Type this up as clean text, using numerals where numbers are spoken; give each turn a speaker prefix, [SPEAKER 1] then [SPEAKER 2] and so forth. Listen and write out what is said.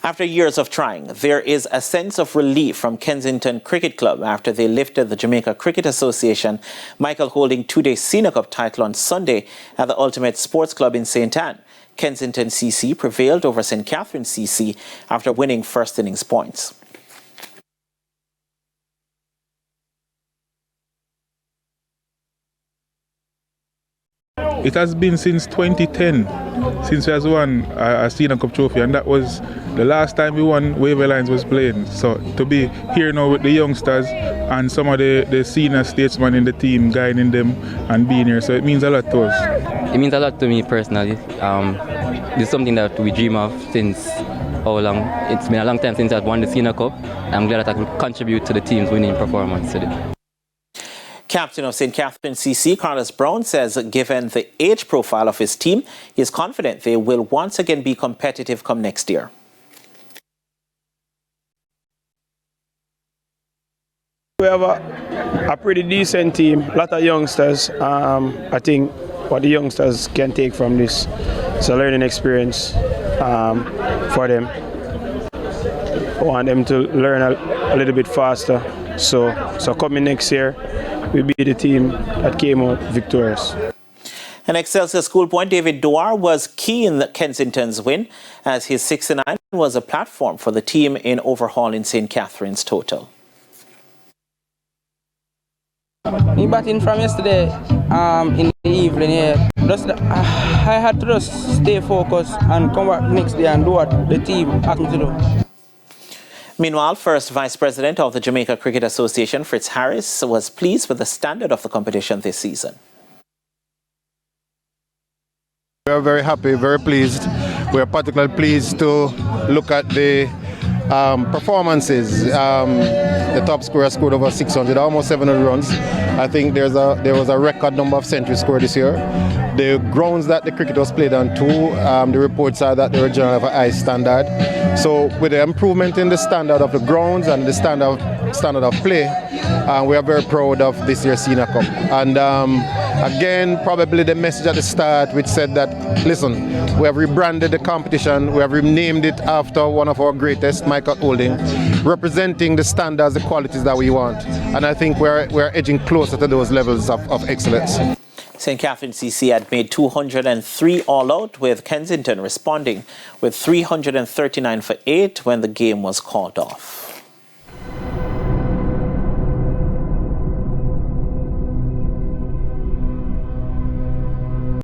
[SPEAKER 1] After years of trying, there is a sense of relief from Kensington Cricket Club after they lifted the Jamaica Cricket Association Michael Holding two-day Senior Cup title on Sunday at the Ultimate Sports Club in St. Ann. Kensington CC prevailed over St. Catherine CC after winning first innings points.
[SPEAKER 2] It has been since 2010 since we has won a Senior Cup trophy, and that was the last time we won Wavy Lines was playing. So to be here now with the youngsters and some of the senior statesmen in the team guiding them and being here, so it means a lot to us.
[SPEAKER 3] It means a lot to me personally. This is something that we dream of since how long? It's been a long time since I've won the Senior Cup. I'm glad that I could contribute to the team's winning performance today.
[SPEAKER 1] Captain of St. Catherine CC, Carlos Brown, says given the age profile of his team, he is confident they will once again be competitive come next year.
[SPEAKER 4] We have a pretty decent team, a lot of youngsters. I think what the youngsters can take from this is a learning experience for them. I want them to learn a little bit faster. So coming next year, we'll be the team that came out victorious.
[SPEAKER 1] An Excelsior school point, David Doar, was key in Kensington's win, as his 69 was a platform for the team in overhauling St. Catherine's total.
[SPEAKER 5] Me batting from yesterday in the evening, yeah. I had to just stay focused and come back next day and do what the team asked me to do.
[SPEAKER 1] Meanwhile, first Vice President of the Jamaica Cricket Association, Fritz Harris, was pleased with the standard of the competition this season.
[SPEAKER 6] We are very happy, very pleased. We are particularly pleased to look at the performances. The top scorer scored over 600, almost 700 runs. I think there was a record number of centuries scored this year. The grounds that the cricket was played on too, the reports are that they were generally of a high standard. So with the improvement in the standard of the grounds and the standard of play, we are very proud of this year's Senior Cup. And again, probably the message at the start which said that, listen, we have rebranded the competition, we have renamed it after one of our greatest, Michael Holding, representing the standards, the qualities that we want. And I think we're edging closer to those levels of excellence.
[SPEAKER 1] St. Catherine CC had made 203 all-out, with Kensington responding with 339 for 8 when the game was called off.